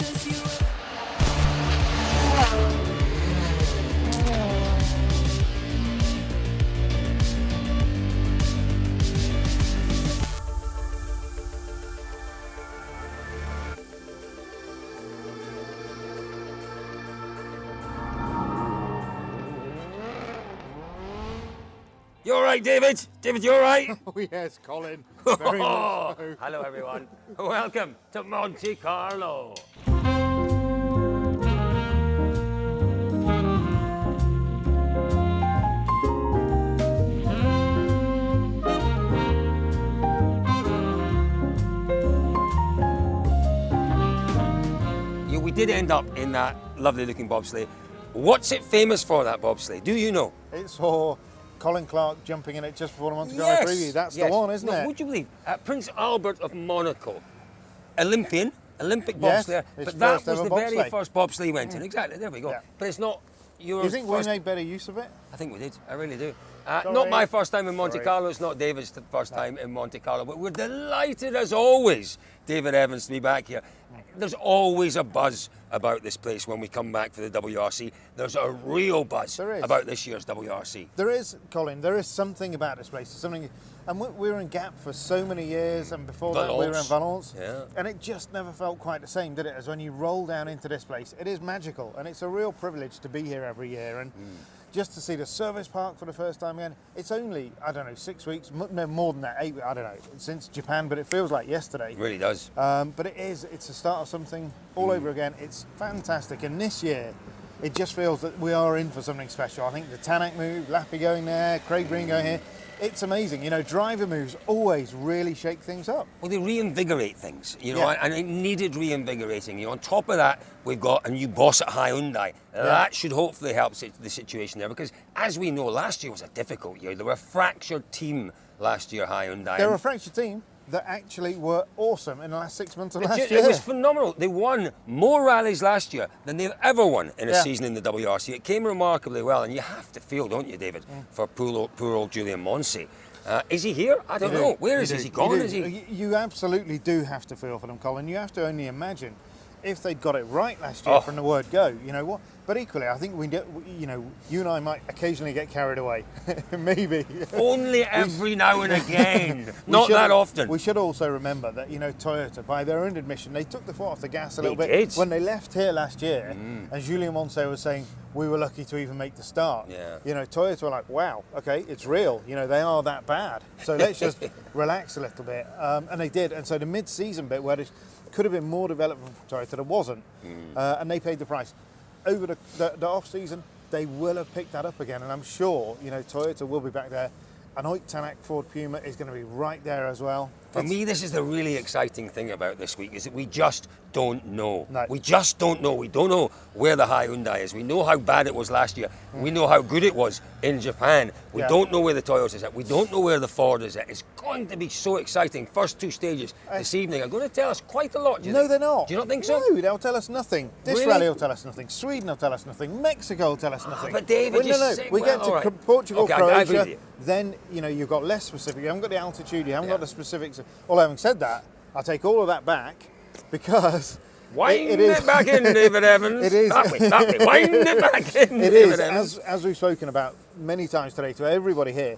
You all right, David? David, you all right? Oh yes, Colin. Very much so. Hello, everyone. Welcome to Monte Carlo. We did end up in that lovely-looking bobsleigh. What's it famous for, that bobsleigh? Do you know? It's for Colin Clark jumping in it just before the Monte Carlo preview. That's the one, isn't it? Would you believe? Prince Albert of Monaco, Olympic bobsleigher, but that was the very first bobsleigh he went in. Exactly, there we go. Yeah. But it's not yours. You think we made better use of it? I think we did, I really do. Not my first time in Monte Carlo, it's not David's first time in Monte Carlo, but we're delighted as always, David Evans, to be back here. There's always a buzz about this place when we come back for the WRC. There's a real buzz about this year's WRC. There is, Colin, there is something about this place. Something, and we were in Gap for so many years, and before that we were in Valence, and it just never felt quite the same, did it? As when you roll down into this place, it is magical, and it's a real privilege to be here every year. And just to see the service park for the first time again. It's only, I don't know, 6 weeks, no more than that, 8 weeks, I don't know, since Japan, but it feels like yesterday. It really does. But it's the start of something all over again. It's fantastic, and this year, it just feels that we are in for something special. I think the Tanak move, Lappy going there, Craig Breen going here, it's amazing. You know, driver moves always really shake things up. Well, they reinvigorate things, you know, and it needed reinvigorating. You know, on top of that, we've got a new boss at Hyundai. That should hopefully help the situation there, because as we know, last year was a difficult year. They were a fractured team last year, Hyundai. They were a fractured team that actually were awesome in the last 6 months of last year. It was phenomenal. They won more rallies last year than they've ever won in a season in the WRC. It came remarkably well, and you have to feel, don't you, David, for poor old Julian Monte. Is he here? I don't know. Where is he? Is he gone? Is he? You absolutely do have to feel for them, Colin. You have to only imagine if they'd got it right last year from the word go. You know what? But equally, I think you and I might occasionally get carried away. Maybe. Only every now and again. Not that often. We should also remember that, you know, Toyota, by their own admission, they took the foot off the gas a little bit when they left here last year. And Julien Monte was saying, we were lucky to even make the start. You know, Toyota were like, wow, okay, it's real. You know, they are that bad. So let's just relax a little bit. And they did. And so the mid-season bit where there could have been more development from Toyota, there wasn't. And they paid the price. Over the off-season, they will have picked that up again, and I'm sure, you know, Toyota will be back there. And Oik Tanak Ford Puma is going to be right there as well. For me, this is the really exciting thing about this week, is that we just don't know. No. We just don't know. We don't know where the Hyundai is. We know how bad it was last year. We know how good it was in Japan. We don't know where the Toyota is at. We don't know where the Ford is at. It's going to be so exciting. First two stages this evening are going to tell us quite a lot. No, they're not. Do you not think so? No, they'll tell us nothing. This rally will tell us nothing. Sweden will tell us nothing. Mexico will tell us nothing. But David, we get to Portugal, Croatia. Then, you know, you've got less specific. You haven't got the altitude. You haven't got the specifics. Well, having said that, I'll take all of that back, because wind it back in, David Evans. It is. That way. Wind it back in, David Evans. As we've spoken about many times today to everybody here,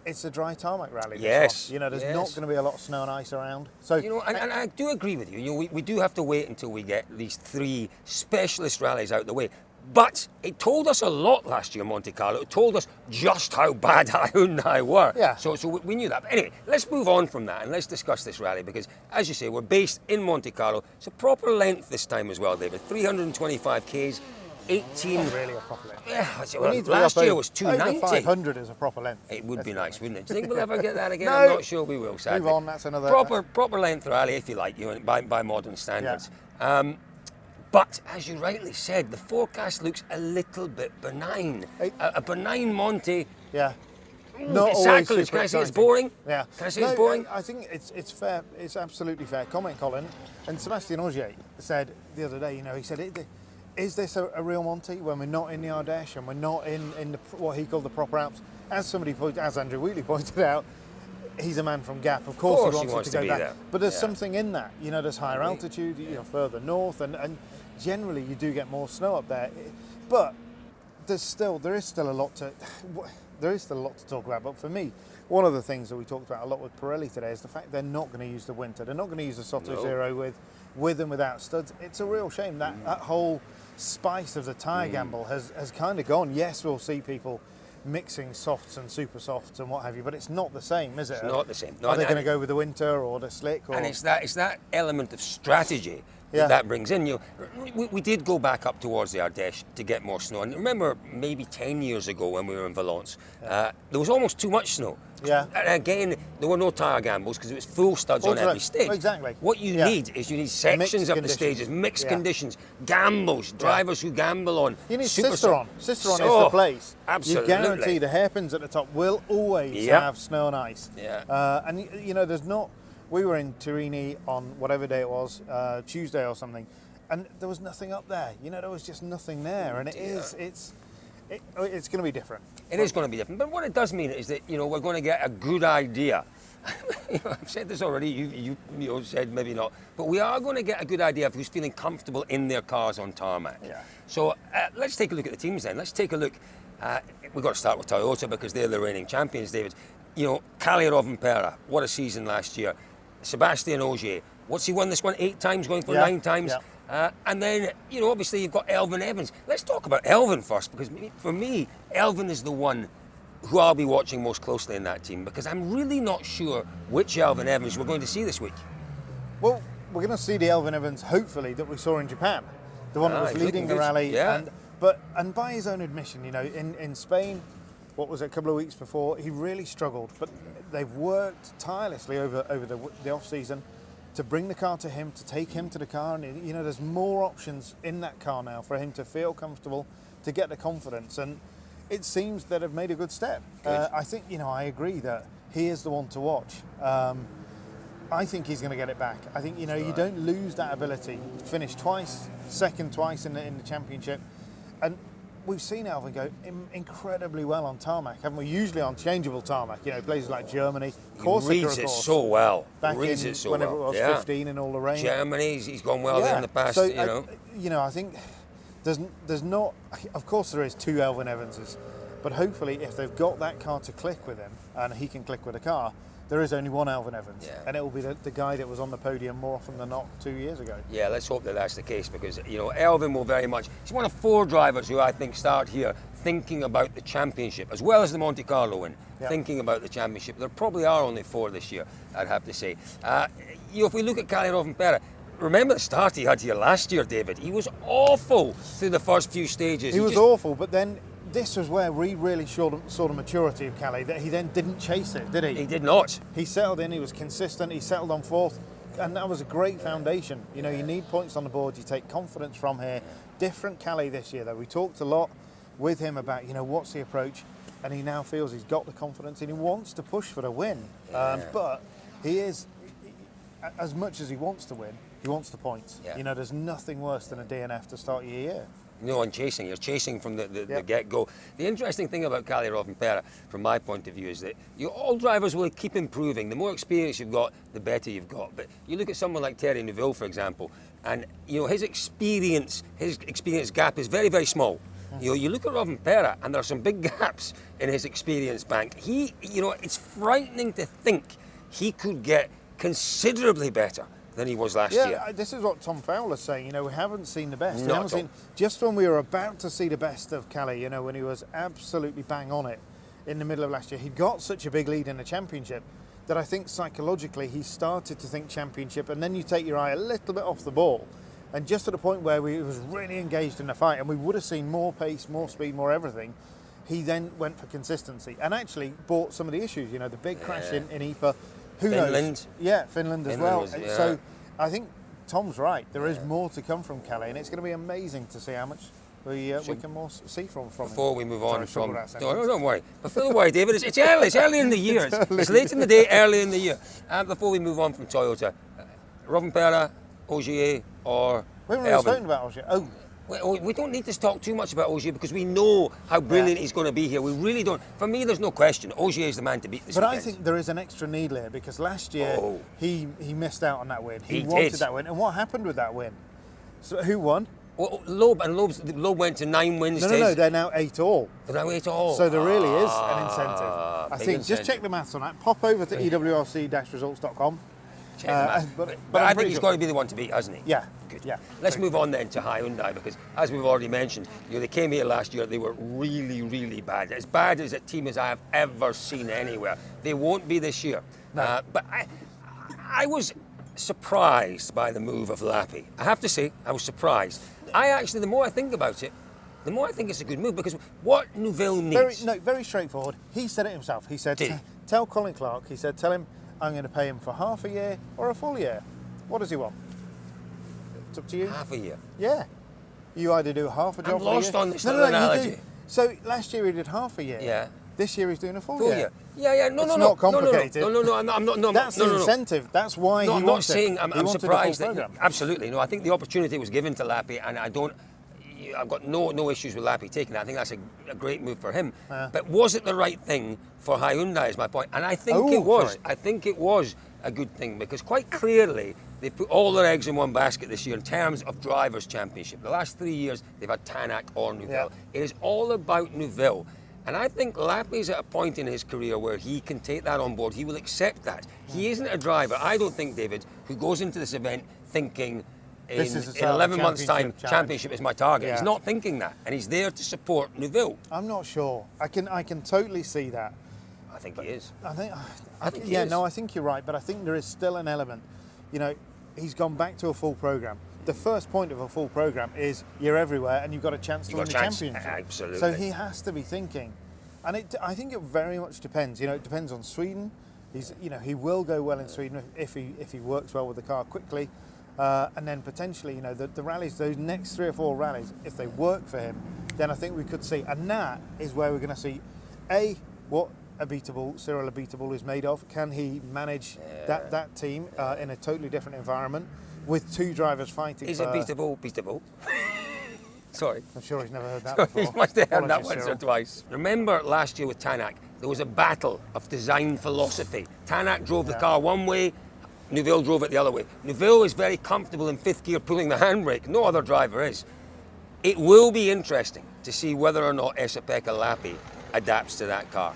it's a dry tarmac rally. Yes. You know, there's not going to be a lot of snow and ice around. So, you know, and I do agree with you. You know, we do have to wait until we get these three specialist rallies out the way. But it told us a lot last year, Monte Carlo. It told us just how bad Hyundai were. Yeah. So we knew that. But anyway, let's move on from that and let's discuss this rally, because, as you say, we're based in Monte Carlo. It's a proper length this time as well, David. 325 Ks, 18. Not really a proper length. Yeah, last year was 290. Over 500 is a proper length. It would be nice, wouldn't it? Do you think we'll ever get that again? No. I'm not sure we will, sadly. Move on, that's another... Proper length rally, if you like, you know, by modern standards. Yeah. But, as you rightly said, the forecast looks a little bit benign. A benign Monte. Yeah. Not always. Can I say it's boring? Yeah. Can I say it's boring? I think it's fair. It's absolutely fair comment, Colin. And Sébastien Ogier said the other day, you know, he said, is this a real Monte when we're not in the Ardèche and we're not in what he called the proper Alps? As Andrew Wheatley pointed out, he's a man from Gap. Of course he wants to go back. There. But there's something in that. You know, there's higher altitude, further north, and generally you do get more snow up there. But there is still a lot to talk about. But for me, one of the things that we talked about a lot with Pirelli today is the fact they're not going to use the winter. They're not going to use the Soto Zero with and without studs. It's a real shame that whole spice of the tyre gamble has kind of gone. Yes, we'll see people mixing softs and super softs and what have you, but it's not the same, is it? It's not the same. Are they going to go with the winter or the slick? Or? And it's that element of strategy that brings in. We did go back up towards the Ardèche to get more snow. And remember, maybe 10 years ago when we were in Valence, there was almost too much snow. Yeah. And again, there were no tyre gambles because it was full studs on every stage. Exactly. What you need is sections of the stages, mixed conditions, gambles, drivers who gamble on. You need Cisteron. Cisteron is the place. Absolutely. You guarantee the hairpins at the top will always have snow and ice. Yeah. And there's not. We were in Turini on whatever day it was, Tuesday or something, and there was nothing up there. There was just nothing there, and it's going to be different. It is going to be different, but what it does mean is that we're going to get a good idea. I've said this already. You said maybe not, but we are going to get a good idea of who's feeling comfortable in their cars on tarmac. Yeah. So let's take a look at the teams then. Let's take a look. We've got to start with Toyota because they're the reigning champions, David. Kalle Rovanperä, what a season last year. Sebastian Ogier, what's he won this one? 8 times, going for 9 times. Yeah. And then, obviously you've got Elfyn Evans. Let's talk about Elfyn first, because for me, Elfyn is the one who I'll be watching most closely in that team, because I'm really not sure which Elfyn Evans we're going to see this week. Well, we're going to see the Elfyn Evans, hopefully, that we saw in Japan. The one that was leading the rally. Yeah. And by his own admission, in Spain, what was it, a couple of weeks before, he really struggled. But they've worked tirelessly over the off-season to bring the car to him, to take him to the car. And, there's more options in that car now for him to feel comfortable, to get the confidence. And it seems that they've made a good step. I think, I agree that he is the one to watch. I think he's going to get it back. I think, you don't lose that ability. Finished twice, second twice in the championship. And we've seen Elfyn go incredibly well on tarmac, haven't we? Usually on changeable tarmac, places like Germany. Corsica, he reads it so well. Back reads in it so whenever well. it was 15 in all the rain. Germany, he's gone well there in the past, So, I think there's not, of course there is 2 Elfyn Evanses, but hopefully if they've got that car to click with him, and he can click with a car, there is only one Elfyn Evans, and it will be the guy that was on the podium more often than not 2 years ago. Yeah, let's hope that that's the case, because Elfyn will very much. He's one of 4 drivers who I think start here thinking about the championship as well as the Monte Carlo win. Thinking about the championship. There probably are only 4 this year, I'd have to say. If we look at Kalle Rovanperä, remember the start he had here last year, David. He was awful through the first few stages. He was awful, but then. This was where we really saw the maturity of Kalle, that he then didn't chase it, did he? He did not. He settled in, he was consistent, he settled on 4th, and that was a great foundation. You need points on the board, you take confidence from here. Different Kalle this year, though. We talked a lot with him about, what's the approach, and he now feels he's got the confidence and he wants to push for the win. But he is, as much as he wants to win, he wants the points. There's nothing worse than a DNF to start your year. And chasing. You're chasing from the get-go. The interesting thing about Kalle Rovanperä, from my point of view, is that all drivers will keep improving. The more experience you've got, the better you've got. But you look at someone like Thierry Neuville, for example, and his experience gap is very, very small. You look at Rovanperä, and there are some big gaps in his experience bank. It's frightening to think he could get considerably better than he was last year. Yeah, this is what Tom Fowler's saying. We haven't seen the best. We haven't seen, just when we were about to see the best of Kalle, when he was absolutely bang on it in the middle of last year, he got such a big lead in the championship that I think psychologically he started to think championship, and then you take your eye a little bit off the ball. And just at the point where he was really engaged in the fight, and we would have seen more pace, more speed, more everything, he then went for consistency and actually brought some of the issues. The big crash in Ypres. Who Finland. knows? Yeah, Finland as well. Yeah. So I think Tom's right. There is more to come from Kalle, and it's going to be amazing to see how much we can more see from before him. we move on Sorry, No, don't worry. Don't worry, David. It's early. It's early in the year. It's late in the day, early in the year. Before we move on from Toyota, Rovanperä, Ogier, or we haven't really Elfyn? spoken about Ogier. We don't need to talk too much about Ogier because we know how brilliant he's going to be here. We really don't. For me, there's no question. Ogier is the man to beat this weekend. I think there is an extra needle here because last year he missed out on that win. He wanted did. that win. And what happened with that win? So who won? Well, Loeb went to 9 wins. No, they're now 8 all. They're now 8 all. So there really is an incentive. I think just check the maths on that. Pop over to ewrc-results.com. But I think he's got to be the one to beat, hasn't he? Yeah. Good. Yeah. Let's move on then to Hyundai because, as we've already mentioned, they came here last year. They were really, really bad. As bad as a team as I have ever seen anywhere. They won't be this year. No. But I was surprised by the move of Lappi. I have to say, I was surprised. The more I think about it, the more I think it's a good move because what Neuville needs... Very straightforward. He said it himself. He said, tell Colin Clark, tell him I'm going to pay him for half a year or a full year. What does he want? It's up to you. Half a year? Yeah. You either do half a job I'm lost on this analogy. So last year he did half a year. Yeah. This year he's doing a full year. Yeah. No, it's not complicated. No. I'm not. No, that's the incentive. That's why he I'm not saying. I'm surprised. Absolutely. No, I think the opportunity was given to Lappi, and I've got no issues with Lappi taking that. I think that's a great move for him. But was it the right thing for Hyundai? Is my point, and I think it was. Sorry. I think it was a good thing because quite clearly they put all their eggs in one basket this year in terms of drivers' championship. The last 3 years they've had Tanak or Neuville. Yeah. It is all about Neuville. And I think Lappi's at a point in his career where he can take that on board. He will accept that. He isn't a driver, I don't think, David, who goes into this event thinking in 11 months' time, championship is my target. Yeah. He's not thinking that. And he's there to support Neuville. I'm not sure. I can totally see that. I think he is. I think he is. No, I think you're right. But I think there is still an element. He's gone back to a full programme. The first point of a full programme is you're everywhere and you've got a chance to win the championship. Absolutely. So he has to be thinking. And I think it very much depends. It depends on Sweden. He will go well in Sweden if he works well with the car quickly. And then potentially, the rallies, those next 3 or 4 rallies, if they work for him, then I think we could see. And that is where we're going to see, what Cyril Abiteboul is made of. Can he manage that team in a totally different environment with 2 drivers fighting? Is it beatable? Sorry. I'm sure he's never heard that before. He must have heard that once or twice. Remember last year with Tanak, there was a battle of design philosophy. Tanak drove the car one way, Neuville drove it the other way. Neuville is very comfortable in 5th gear pulling the handbrake. No other driver is. It will be interesting to see whether or not Esa-Pekka Lappi adapts to that car.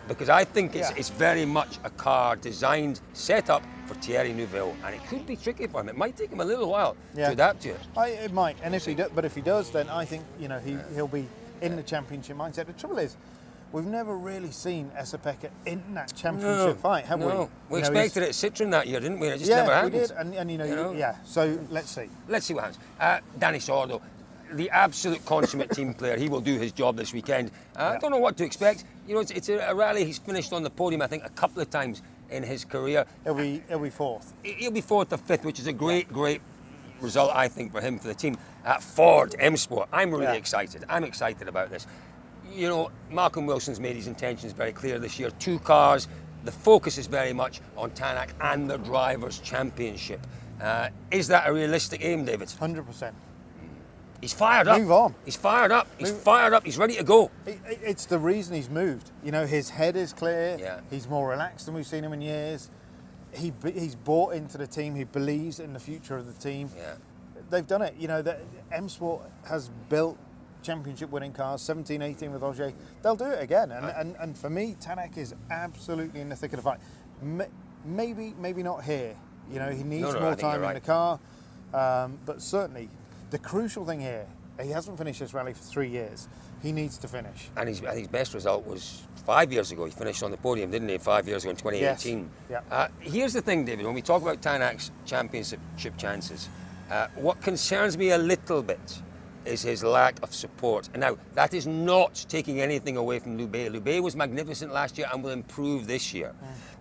Because I think it's very much a car designed, set up for Thierry Neuville, and it could be tricky for him. It might take him a little while to adapt to it. It might, and if he does, then I think he'll be in the championship mindset. The trouble is, we've never really seen Esa-Pekka in that championship fight, have we? No, we expected it at Citroën that year, didn't we? It just never happened. We did, and So let's see. Let's see what happens. Danny Sordo, the absolute consummate team player. He will do his job this weekend. I don't know what to expect. It's a rally. He's finished on the podium, I think, a couple of times in his career. He'll be 4th. He'll be 4th or 5th, which is a great result, I think, for him, for the team. At Ford M Sport, I'm really excited. I'm excited about this. Malcolm Wilson's made his intentions very clear this year. 2 cars. The focus is very much on Tanak and the Drivers' Championship. Is that a realistic aim, David? 100%. He's fired up. Move on. He's fired up. He's fired up. He's ready to go. It's the reason he's moved. His head is clear. Yeah. He's more relaxed than we've seen him in years. He's bought into the team. He believes in the future of the team. Yeah. They've done it. The M Sport has built championship-winning cars, 17, 18 with Ogier. They'll do it again. And for me, Tanak is absolutely in the thick of the fight. Maybe not here. He needs more time in the car. But certainly, the crucial thing here, he hasn't finished this rally for 3 years. He needs to finish. And his best result was 5 years ago. He finished on the podium, didn't he? 5 years ago in 2018. Yes. Yeah. Here's the thing, David. When we talk about Tanak's championship chances, what concerns me a little bit is his lack of support. And now, that is not taking anything away from Loubet. Loubet was magnificent last year and will improve this year.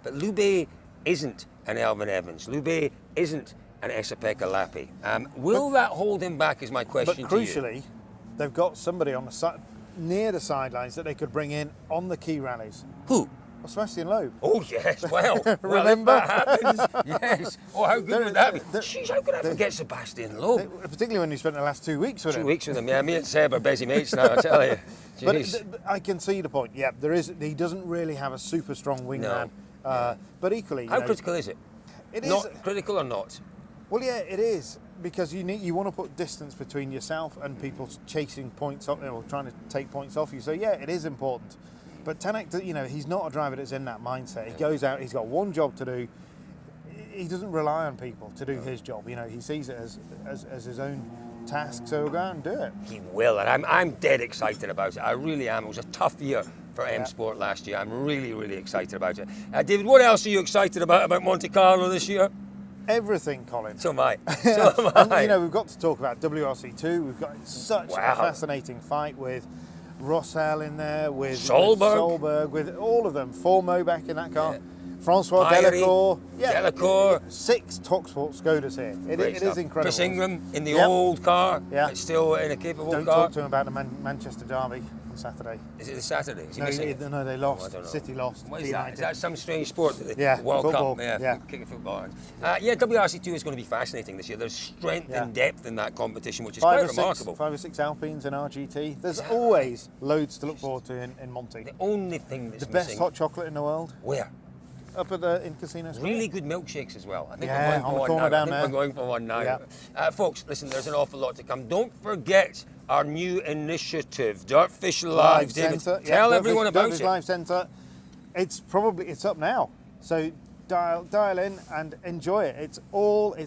But Loubet isn't an Elvin Evans. Loubet isn't an Esa-Pekka Lappi. Will that hold him back is my question to you. But crucially, they've got somebody on the near the sidelines that they could bring in on the key rallies. Who? Well, Sebastian Loeb. Oh, yes, well, Remember? if that happens, yes. Oh, how good would that be? Jeez, how could I forget Sebastian Loeb? Particularly when you spent the last 2 weeks with him. 2 weeks with him, yeah. Me and Seb are busy mates now, I tell you. But I can see the point. Yeah, he doesn't really have a super strong wingman. No. But equally, how critical is it? It not is critical or not? Well, yeah, it is, because you want to put distance between yourself and people chasing points off or trying to take points off you. So yeah, it is important. But Tanak, he's not a driver that's in that mindset. He goes out, he's got one job to do. He doesn't rely on people to do his job. He sees it as his own task, so he'll go out and do it. He will, and I'm dead excited about it. I really am. It was a tough year for M Sport last year. I'm really, really excited about it. David, what else are you excited about Monte Carlo this year? Everything, Colin. So am I. So am I. And, we've got to talk about WRC2. We've got such a fascinating fight with Rossell in there, with Solberg, with all of them. Formo back in that car. Yeah. Francois Delacour. Delacour. 6 TalkSport Skodas here. It is incredible. Chris Ingram in the old car. Yeah. It's still in a capable car. Don't talk to him about the Manchester Derby on Saturday. Is it the Saturday? Is he no, they lost. Oh, City lost. What is that? Is that some strange sport? World football. Cup. Yeah. Kicking football. WRC2 is going to be fascinating this year. There's strength and depth in that competition, which is quite remarkable. 5 or 6 Alpines in RGT. There's always loads to look forward to in Monte. The only thing that's the best hot chocolate in the world. Where? Up at in Casino Square. Really good milkshakes as well. I think we're going for one now. Folks, listen, there's an awful lot to come. Don't forget our new initiative, Dirtfish Live. David, tell everyone about it. Dirtfish Live Centre. It's up now. So dial in and enjoy it. It's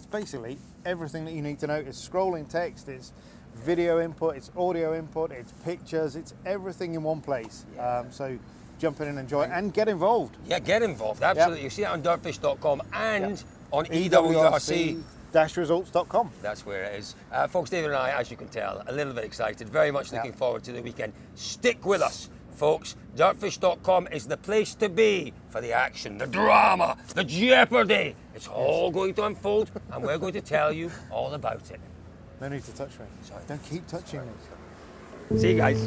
basically everything that you need to know. It's scrolling text, it's video input, it's audio input, it's pictures, it's everything in one place. So jump in and enjoy it and get involved. Yeah, get involved, absolutely. You see it on dirtfish.com and on EWRC-results.com. That's where it is. Folks, David and I, as you can tell, a little bit excited, very much looking forward to the weekend. Stick with us, folks. Dirtfish.com is the place to be for the action, the drama, the jeopardy. It's all going to unfold and we're going to tell you all about it. No need to touch me. Sorry. Don't keep touching me. See you guys.